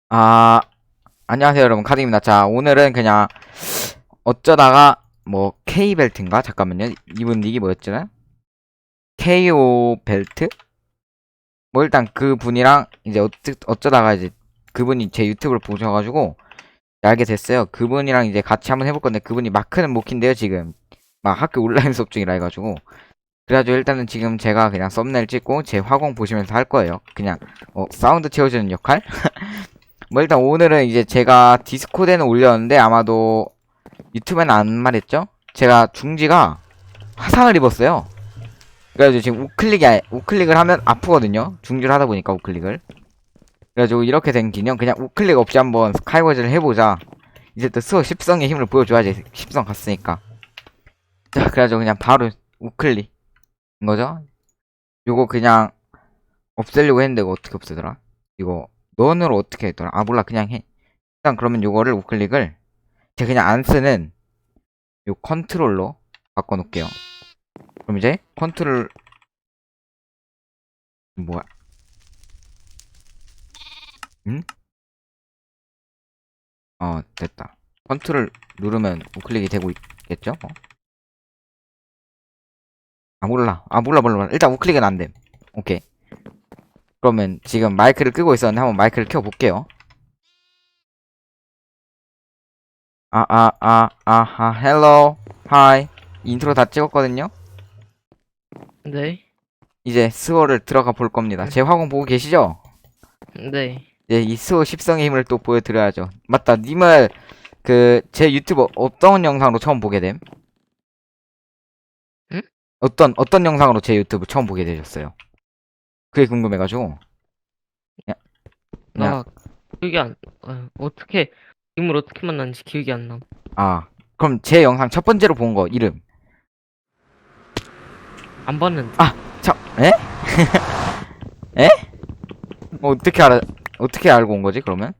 아, 안녕하세요, 여러분. 카드입니다. 자, 오늘은 그냥 어쩌다가 뭐 K벨트인가? 잠깐만요. 이분 닉이 뭐였지? KO 벨트? 뭐 일단 그 분이랑 이제 어쩌다가 이제 그분이 제 유튜브를 보셔가지고 알게 됐어요. 그분이랑 이제 같이 한번 해볼 건데 그분이 마크는 못 킨대요, 지금. 막 학교 온라인 수업 중이라 해가지고. 그래가지고 일단은 지금 제가 그냥 썸네일 찍고 제 화공 보시면서 할 거예요. 그냥 사운드 채워주는 역할? 뭐 일단 오늘은 이제 제가 디스코드에는 올렸는데 아마도 유튜브에는 안 말했죠? 제가 중지가 화상을 입었어요. 그래가지고 지금 우클릭을 하면 아프거든요. 중지를 하다 보니까 우클릭을. 그래가지고 이렇게 된 기념 그냥 우클릭 없이 한번 스카이워즈를 해보자. 이제 또 스워 10성의 힘을 보여줘야지. 10성 갔으니까. 자, 그래가지고 그냥 바로 우클릭인 거죠? 요거 그냥 없애려고 했는데 이거 어떻게 없애더라? 이거 넌으로 어떻게 했더라? 아 몰라 그냥 해. 일단 그러면 요거를 우클릭을 제가 그냥 안 쓰는 요 컨트롤로 바꿔놓을게요. 그럼 이제 컨트롤 뭐야? 응? 됐다. 컨트롤 누르면 우클릭이 되고 있겠죠? 아 몰라. 몰라. 일단 우클릭은 안 됨. 오케이. 그러면 지금 마이크를 끄고 있었는데 한번 마이크를 켜볼게요. 헬로, 하이. 인트로 다 찍었거든요. 네, 이제 스워를 들어가 볼 겁니다. 제 화공 보고 계시죠? 네. 이제 이 스워 10성의 힘을 또 보여드려야죠. 맞다. 님을 제 유튜브 어떤 영상으로 처음 보게 됨? 응? 어떤 영상으로 제 유튜브 처음 보게 되셨어요? 그게 궁금해가지고. 그냥, 그냥, 나 기억이 안, 어떻게, 이름을 어떻게 만났는지 기억이 안 남. 아. 그럼 제 영상 첫 번째로 본 거, 이름. 안 봤는데. 아! 에? 에? 어떻게 어떻게 알고 온 거지, 그러면?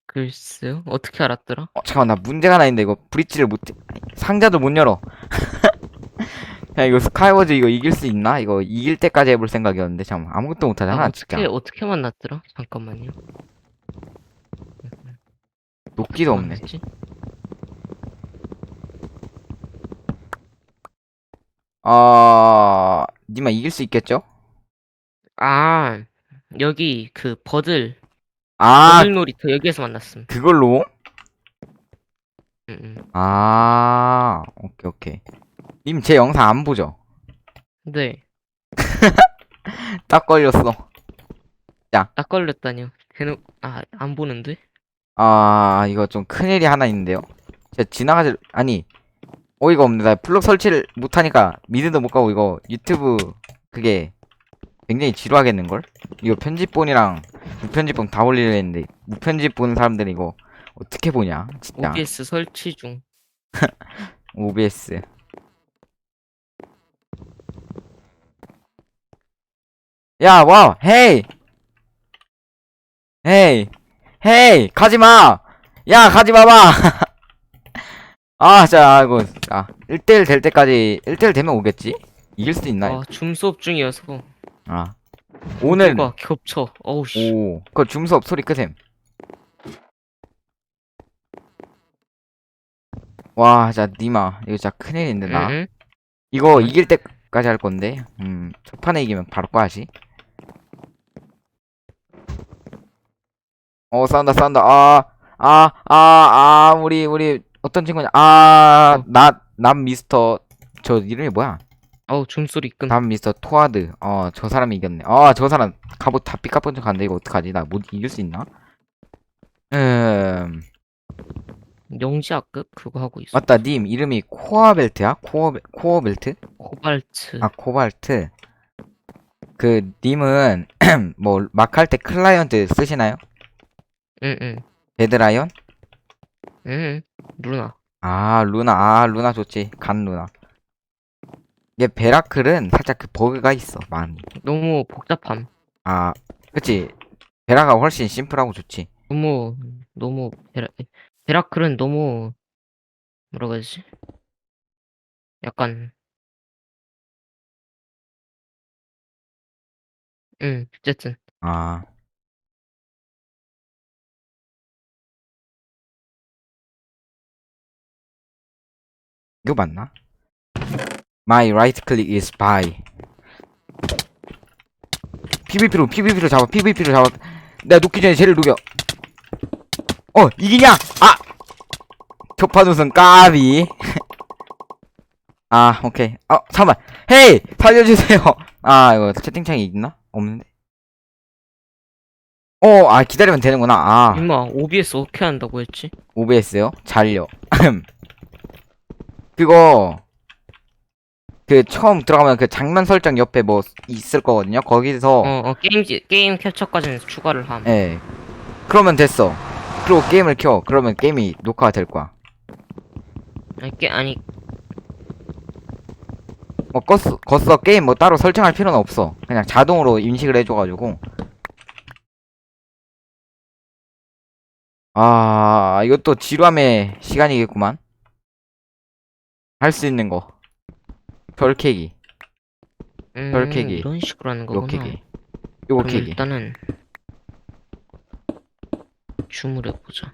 글쎄요? 어떻게 알았더라? 잠깐만, 나 문제가 하나 있는데, 이거 브릿지를 상자도 못 열어. 야, 이거 스카이워즈 이거 이길 수 있나? 이거 이길 때까지 해볼 생각이었는데, 잠깐 아무것도 아, 못하잖아, 진짜. 어떻게 만났더라? 잠깐만요. 어떻게 도끼도 없네. 만났지? 니마 이길 수 있겠죠? 아, 여기, 아, 버들 놀이터 여기에서 만났음. 그걸로? 응, 응. 오케이. 님 제 영상 안 보죠? 네, 딱 걸렸어. 자, 딱 걸렸다뇨. 안 보는데? 이거 좀 큰일이 하나 있는데요. 제가 아니, 어이가 없네. 나 플럭 설치를 못하니까 미드도 못 가고 이거 유튜브 그게 굉장히 지루하겠는걸? 이거 편집본이랑 무편집본 다 올리려 했는데 무편집 보는 사람들은 이거 어떻게 보냐? 진짜. OBS 설치 중. OBS. 야, 와, 헤이! 헤이! 헤이! 가지 마! 야, 가지 마봐! 자, 이거, 1대1 될 때까지, 1대1 되면 오겠지? 이길 수 있나? 줌 수업 중이어서 아, 오늘, 모두가 겹쳐. 어우, 씨. 그거 줌수업 소리 끄셈. 와, 자, 니마. 이거 진짜 큰일인데, 응, 나. 응? 이거 응? 이길 때까지 할 건데, 첫 판에 이기면 바로 꺼야지. 싸운다. 우리, 어떤 친구냐. 남 미스터, 저 이름이 뭐야? 어우, 줌 소리 끈. 남 미스터 토하드. 저 사람이 이겼네. 저 사람 갑옷 다 삐까뻔쩍한데, 이거 어떡하지? 나 못 이길 수 있나? 음, 영지학급 그거 하고 있어. 맞다. 님 이름이 코어벨트야? 코어벨트? 코발트. 코발트. 님은 뭐 막 할 때 클라이언트 쓰시나요? 응응. 데드라이언? 응. 루나. 루나 좋지. 간 루나. 이게 베라클은 살짝 그 버그가 있어, 많이. 너무 복잡함. 아, 그치. 베라가 훨씬 심플하고 좋지. 너무 너무 베라클은 너무 뭐라고 해야 되지? 약간 응 어쨌든 아, 이거 맞나? My right click is by. PVP로 잡아. 내가 녹기 전에 쟤를 녹여. 이기냐? 아! 초판 우승 까비. 아, 오케이. 잠깐만. 헤이! 살려주세요. 아, 이거 채팅창이 있나? 없는데. 기다리면 되는구나. 아, 임마, OBS 어떻게 한다고 했지? OBS요? 잘요. 그거, 처음 들어가면 그 장면 설정 옆에 뭐 있을 거거든요? 거기서, 게임 캡처까지는 추가를 함. 예. 그러면 됐어. 그리고 게임을 켜. 그러면 게임이 녹화가 될 거야. 아니, 껐어. 게임 뭐 따로 설정할 필요는 없어. 그냥 자동으로 인식을 해줘가지고. 아, 이것도 지루함의 시간이겠구만. 할 수 있는 거. 별 캐기. 별 캐기. 이런 식으로 하는 요 거구나. 캐기. 요거 그럼 캐기. 일단은 줌을 해보자.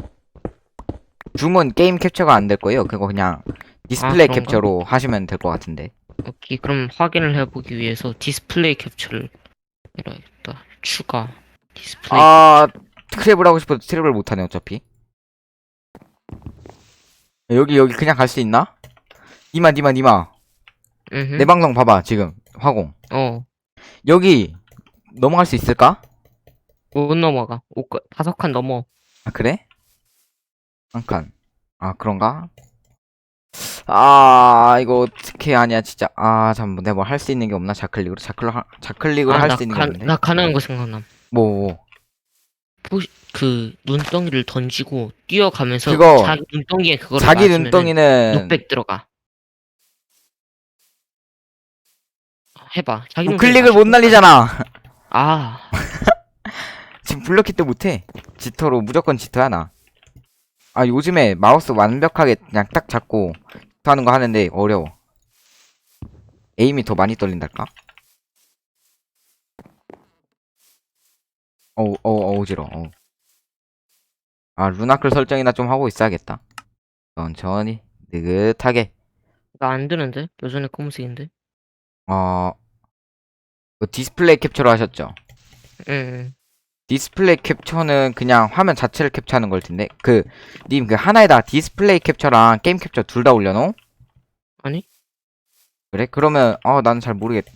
줌은 게임 캡처가 안 될 거예요. 그거 그냥 디스플레이 그런가? 캡처로 하시면 될 것 같은데. 오케이, 그럼 확인을 해보기 위해서 디스플레이 캡처를 해야겠다. 추가 디스플레이. 아, 트랩을 하고 싶어도 트랩을 못하네, 어차피. 여기 그냥 갈 수 있나? 니마. 내 방송 봐봐, 지금. 화공. 여기 넘어갈 수 있을까? 못 넘어가. 5칸 넘어. 아, 그래? 한 칸. 아, 그런가? 아, 이거 어떻게 하냐, 진짜. 아, 잠깐만, 내가 뭐 할 수 있는 게 없나? 좌클릭으로 할 수 있는 게 없네. 나 가능한 거 생각남. 뭐. 그 눈덩이를 던지고 뛰어가면서 그거, 자기 눈덩이에 그거를 자기 맞으면은 눈덩이는, 룩백 들어가. 해봐. 자기 눈덩이 클릭을 못 맞춰. 날리잖아. 아, 지금 블럭키 때 못해. 지터로 무조건 지터야, 나. 아, 요즘에 마우스 완벽하게 그냥 딱 잡고 하는 거 하는데 어려워. 에임이 더 많이 떨린달까? 어지러워. 아, 루나클 설정이나 좀 하고 있어야겠다. 천천히, 느긋하게. 나 안 되는데? 여전히 검은색인데? 디스플레이 캡처로 하셨죠? 응. 디스플레이 캡처는 그냥 화면 자체를 캡처하는 걸 텐데. 님, 하나에다가 디스플레이 캡처랑 게임 캡처 둘 다 올려놓어? 아니? 그래? 그러면, 나는 잘 모르겠다.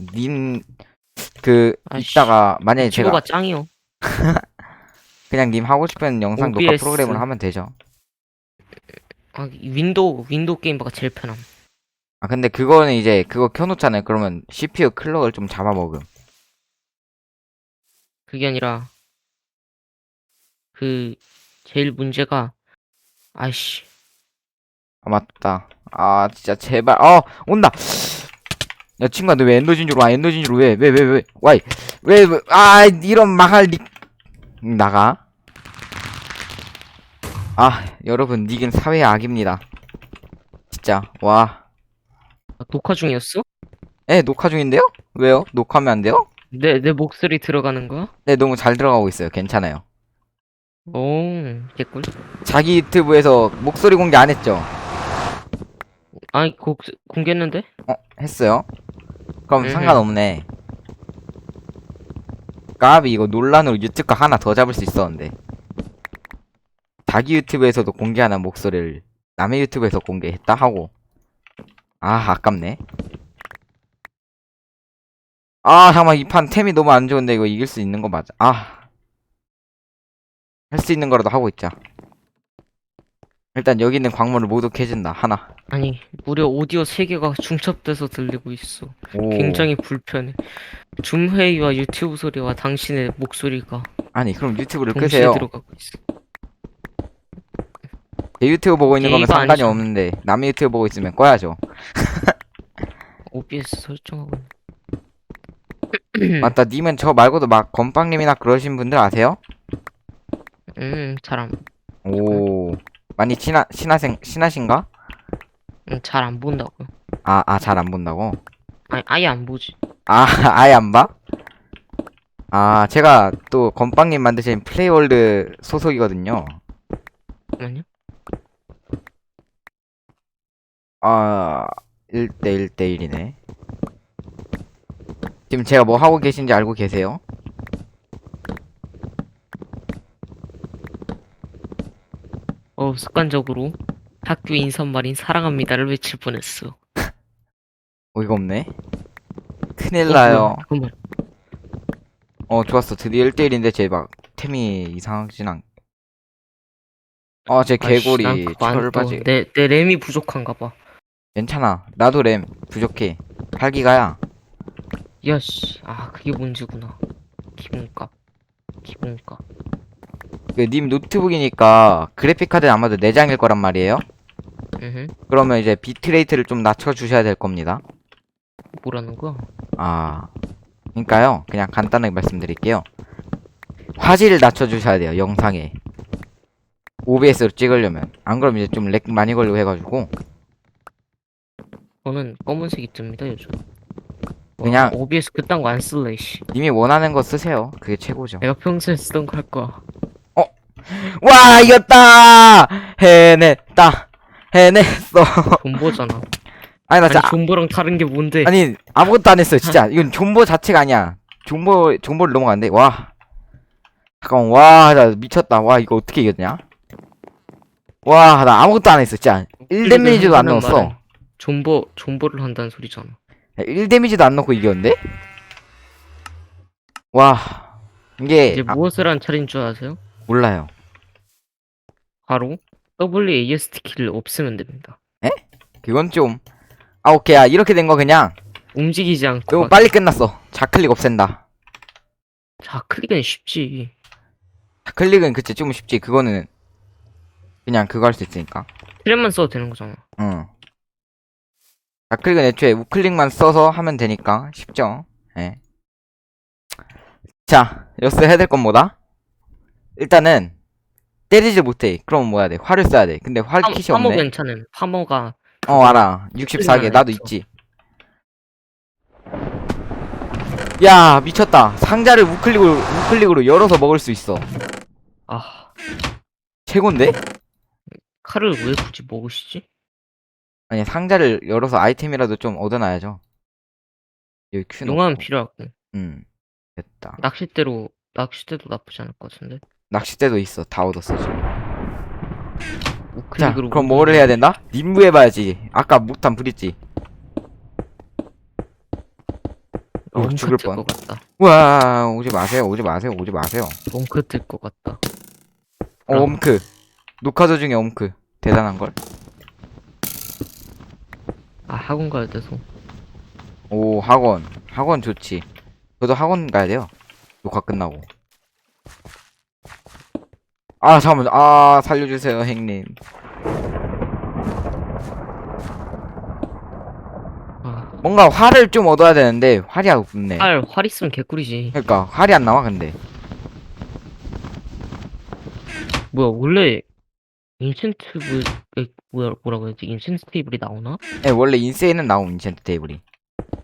아이씨. 이따가, 만약에 제가, 친구가 짱이요. 그냥 님 하고 싶은 영상 녹화 OBS. 프로그램을 하면 되죠. 윈도우 게임보다 제일 편함. 아, 근데 그거는 이제, 그거 켜놓잖아요. 그러면 CPU 클럭을 좀 잡아먹음. 그게 아니라 제일 문제가 아이씨. 아, 맞다. 아, 진짜, 제발. 온다! 야, 친구야, 너 왜 엔더진주로 와? 엔더진주로 왜? 와이. 이런 망할 나가. 아, 여러분, 닉은 사회의 악입니다. 진짜, 와. 녹화 중이었어? 녹화 중인데요? 왜요? 녹화하면 안 돼요? 내 목소리 들어가는 거야? 네, 너무 잘 들어가고 있어요. 괜찮아요. 오, 개꿀. 자기 유튜브에서 목소리 공개 안 했죠? 아니, 공개했는데? 했어요? 그럼 음흠. 상관없네. 까비 이거 논란으로 유튜브 하나 더 잡을 수 있었는데. 자기 유튜브에서도 공개하는 목소리를 남의 유튜브에서 공개했다 하고. 아, 아깝네. 아, 잠깐만, 이 판 템이 너무 안 좋은데 이거 이길 수 있는 거 맞아. 할 수 있는 거라도 하고 있자. 일단 여기 있는 광물을 모두 캐진다. 하나. 아니, 무려 오디오 3개가 중첩돼서 들리고 있어. 오. 굉장히 불편해. 줌 회의와 유튜브 소리와 당신의 목소리가 아니, 그럼 유튜브를 동시에 끄세요. 들어가고 있어. 제 유튜브 보고 있는 거면 게이가 상관이 아니죠. 없는데 남의 유튜브 보고 있으면 꺼야죠. OBS 설정하고 있네. 맞다. 님은 저 말고도 막 건빵님이나 그러신 분들 아세요? 잘 안, 오. 많이 친하신가? 잘 안 본다고. 잘 안 본다고? 아니, 아예 안 보지. 아예 안 봐? 제가 또 건빵님 만드신 플레이월드 소속이거든요. 잠깐만요. 아, 1대1대1이네. 지금 제가 뭐 하고 계신지 알고 계세요? 습관적으로 학교 인사말인 사랑합니다를 외칠 뻔했어. 어이가 없네. 큰일 뭐야, 나요. 잠깐만. 좋았어. 드디어 1대1인데 제 막 템이 이상하진 않. 제 아이씨, 난 개구리 그거 안 떠. 철바지. 내 램이 부족한가 봐. 괜찮아. 나도 램 부족해. 8기가야. 야씨, 그게 문제구나. 기본값. 기본값. 님 노트북이니까 그래픽 카드는 아마도 4장일 거란 말이에요. 응. 그러면 이제 비트레이트를 좀 낮춰 주셔야 될 겁니다. 뭐라는 거야? 그러니까요. 그냥 간단하게 말씀드릴게요. 화질을 낮춰 주셔야 돼요. 영상에. OBS로 찍으려면. 안 그러면 이제 좀 렉 많이 걸리고 해가지고. 저는 검은색이 뜹니다 요즘. 그냥- OBS 그딴 거 안 쓸래 씨. 님이 원하는 거 쓰세요. 그게 최고죠. 내가 평소에 쓰던 거 할 거야. 와, 이겼다! 해냈다. 해냈어. 존버잖아. 아니, 나 아니 진짜, 존버랑 다른 게 뭔데? 아니, 아무것도 안 했어, 진짜. 이건 존버 자체가 아니야. 존버를 넘어갔는데, 와. 잠깐만, 와, 나 미쳤다. 와, 이거 어떻게 이겼냐? 와, 나 아무것도 안 했어, 진짜. 1데미지도 안 한다는 넣었어. 말은 존버를 한다는 소리잖아. 1데미지도 안 넣고 이겼는데? 와, 이게, 이제 무엇을 한 차례인 줄 아세요? 몰라요. 바로 WASD 키를 없애면 됩니다. 그건 좀, 오케이. 이렇게 된 거 그냥, 움직이지 않고 너무 빨리 끝났어. 좌클릭 없앤다. 좌클릭은 쉽지. 좌클릭은 그치, 좀 쉽지. 그거는, 그냥 그거 할 수 있으니까. 트랩만 써도 되는 거잖아. 응. 좌클릭은 애초에 우클릭만 써서 하면 되니까 쉽죠. 예. 자, 여기서 해야 될 건 뭐다? 일단은 때리지 못해. 그럼 뭐 해야 돼? 활을 써야 돼. 근데 활 킷이 파머 없네. 괜찮음. 파머가 알아. 64개. 나도 있어. 있지. 야, 미쳤다. 상자를 우클릭으로 열어서 먹을 수 있어. 최곤데? 칼을 왜 굳이 먹으시지? 아니, 상자를 열어서 아이템이라도 좀 얻어놔야죠. 여기 큐 용암은 넣고. 필요하고 됐다. 낚싯대도 나쁘지 않을 것 같은데. 낚싯대도 있어. 다 얻었어, 지금. 자, 우클릭으로 그럼 뭐를 해야 된다? 님부 해봐야지. 아까 못한 브릿지. 너무 죽을 클 뻔. 것 같다. 우와, 오지 마세요, 오지 마세요, 오지 마세요. 너무 클 것 같다. 엄크. 녹화도 중에 엄크. 대단한걸? 학원 가야 돼서. 오, 학원. 학원 좋지. 저도 학원 가야 돼요. 녹화 끝나고. 잠깐만. 살려주세요, 형님. 뭔가 활을 좀 얻어야 되는데, 활이 없네. 활 있으면 개꿀이지. 그러니까, 활이 안 나와, 근데. 뭐야 원래 인센티브 뭐라고 해야지? 인센트 테이블이 나오나? 예, 원래 인세인은 나옴, 인챈트 테이블이.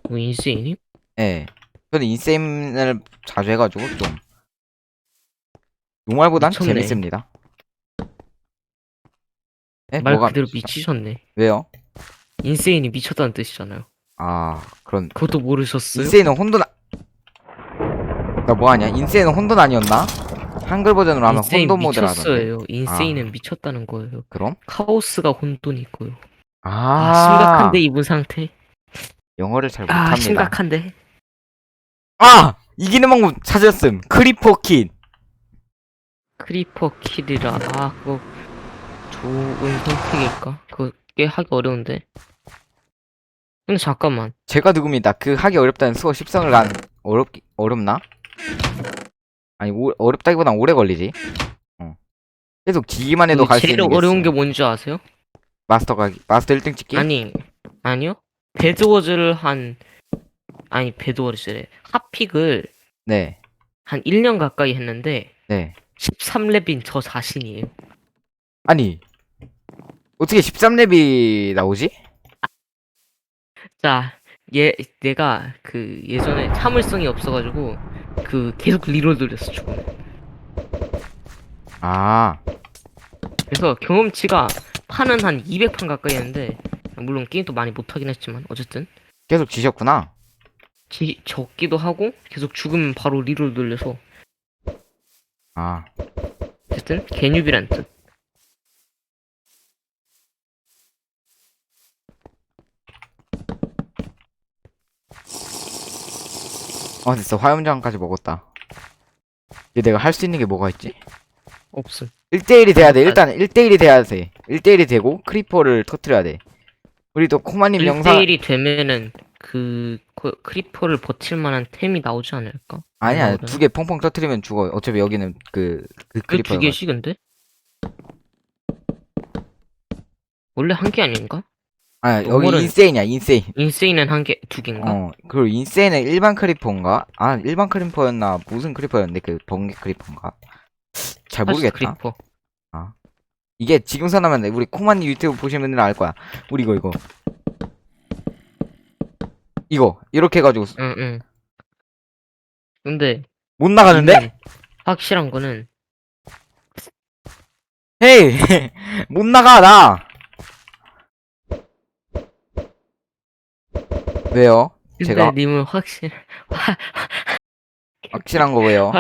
뭐 인세인이? 예. 저는 인세인을 자주 해가지고, 좀. 노말보단 미쳤네. 재밌습니다. 예? 말 뭐가 그대로 미치죠? 미치셨네. 왜요? 인세인이 미쳤다는 뜻이잖아요. 그런. 그것도 모르셨어요? 인세인은 혼돈, 나 뭐하냐? 인세인은 혼돈 아니었나? 한글 버전으로 하면 인세인 혼돈 모드라 하던데. 미쳤어요. 인세인은 미쳤다는 거예요. 그럼? 카오스가 혼돈이고요. 심각한데 이분 상태. 영어를 잘 못합니다. 심각한데. 이기는 방법 찾았음. 크리퍼 킷. 크리퍼 킬이라 그거 좋은 선택일까? 그게 하기 어려운데. 근데 잠깐만. 제가 누굽니다. 그 하기 어렵다는 수어 10성을 간 어렵나? 아니 어렵다기보단 오래 걸리지. 계속 지기만 해도 갈 수 제일 있는 게 어려운 있어. 게 뭔지 아세요? 마스터 1등 찍기? 아니요. 배드워즈를 배드워즈래. 핫픽을 네. 한 1년 가까이 했는데 네. 13렙인 저 자신이에요. 아니 어떻게 13렙이 나오지? 자, 내가 예전에 참을성이 없어가지고 계속 리롤 돌렸어 죽음. 아 그래서 경험치가 판은 한 200판 가까이 했는데 물론 게임도 많이 못하긴 했지만 어쨌든 계속 지셨구나. 적기도 하고 계속 죽으면 바로 리롤 돌려서 아, 어쨌든 개뉴비란 뜻. 됐어. 화염장까지 먹었다. 이제 내가 할 수 있는 게 뭐가 있지? 없음. 1대1이 돼야 돼. 일단 1대1이 돼야 돼. 1대1이 되고 크리퍼를 터트려야 돼. 우리 또 코마님 영상 1대1이 되면은 크리퍼를 버틸 만한 템이 나오지 않을까? 안 아니야. 나오려나? 2개 펑펑 터트리면 죽어. 어차피 여기는 그 왜 크리퍼야. 2개씩 근데? 원래 1개 아닌가? 여기 너무는- 인세인이야. 인세인. 인세인은 1개, 2개인가? 그리고 인세인은 일반 크리퍼인가? 일반 크리퍼였나? 무슨 크리퍼였는데? 그 번개 크리퍼인가? 잘 모르겠다. 크리퍼. 이게 지금 선하면 우리 코마님 유튜브 보시는 분들은 알 거야. 우리 이거 이렇게 해가지고 응. 근데 못 나가는데? 이건 확실한 거는 헤이 못 나가 나. 왜요? 근데 제가 님은 확실한 거 왜요?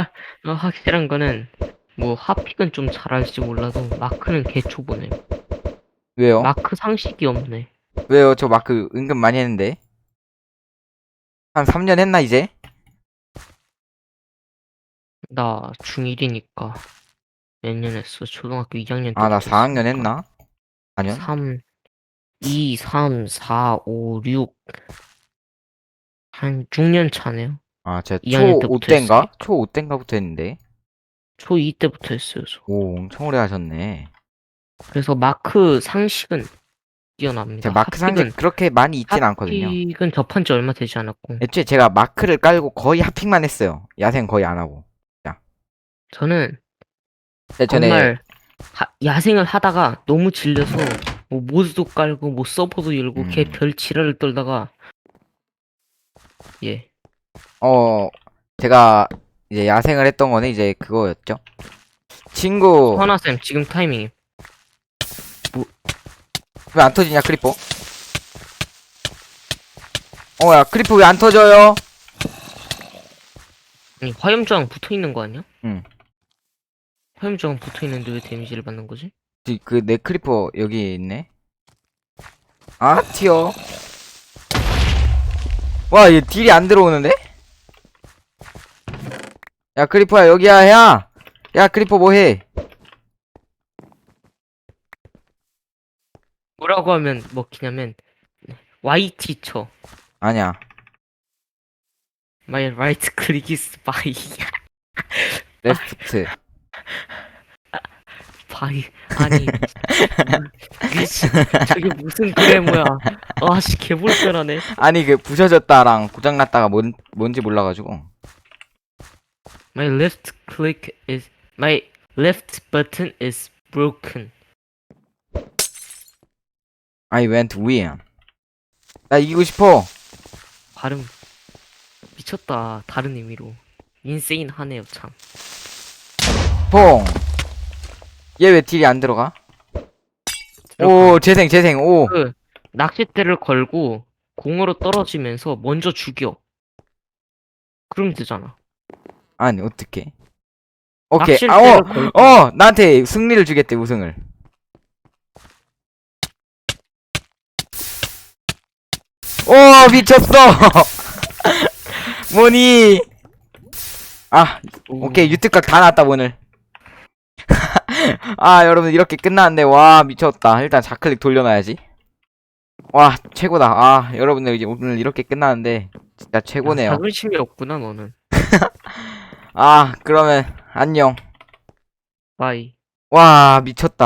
확실한 거는 뭐 핫픽은 좀 잘할지 몰라도 마크는 개초보네. 왜요? 마크 상식이 없네. 왜요? 저 마크 은근 많이 했는데 한 3년 했나 이제? 나 중1이니까 몇 년 했어? 초등학교 2학년 때. 나 4학년 했나? 4년? 3, 2, 3, 4, 5, 6. 한 6년 차네요. 제가 2학년 초 때부터 5때인가? 했으니까. 초 5때인가부터 했는데. 초2 때부터 했어요, 저. 오, 엄청 오래 하셨네. 그래서 마크 상식은 뛰어납니다. 제가 마크 상식 그렇게 많이 있진 않거든요. 핫픽은 접한 지 얼마 되지 않았고. 애초에 제가 마크를 깔고 거의 핫픽만 했어요. 야생 거의 안 하고. 저는 근데 전에 정말 야생을 하다가 너무 질려서 뭐 모드도 깔고 뭐 서버도 열고 걔 별 지랄을 떨다가 예. 제가 이제 야생을 했던 거는 이제 그거였죠. 친구 선아쌤 지금 타이밍이 왜 안 터지냐 크리퍼? 야 크리퍼 왜 안 터져요? 아니 화염저항 붙어있는 거 아니야? 응. 화염저항 붙어있는데 왜 데미지를 받는 거지? 그 내 크리퍼 여기 있네. 튀어. 와, 얘 딜이 안 들어오는데? 야 크리퍼야 여기야 야 크리퍼 뭐해? 뭐라고 하면 먹히냐면 YT 쳐. 아니야. My right click is buy. 레프트. 바이 아니 미친 저게 무슨 그래모야. 아씨 개볼편하네. 아니 그 부셔졌다랑 고장났다가 뭔지 몰라가지고. My left button is broken. I went win. 나 이기고 싶어. 발음 미쳤다. 다른 의미로 인세인 하네요 참. 퐁. 얘 왜 딜이 안 들어가? 오, 재생, 오. 그 낚싯대를 걸고 공으로 떨어지면서 먼저 죽여. 그럼 되잖아. 아니, 어떡해. 오케이. 낚싯대를 걸고 나한테 승리를 주겠대, 우승을. 오, 미쳤어! 뭐니? 오케이, 유튜브각 다 나왔다, 오늘. 여러분, 이렇게 끝났는데, 와, 미쳤다. 일단 좌클릭 돌려놔야지. 와, 최고다. 여러분들, 이제 오늘 이렇게 끝났는데, 진짜 최고네요. 자존심이 없구나 너는. 그러면, 안녕. 바이. 와, 미쳤다.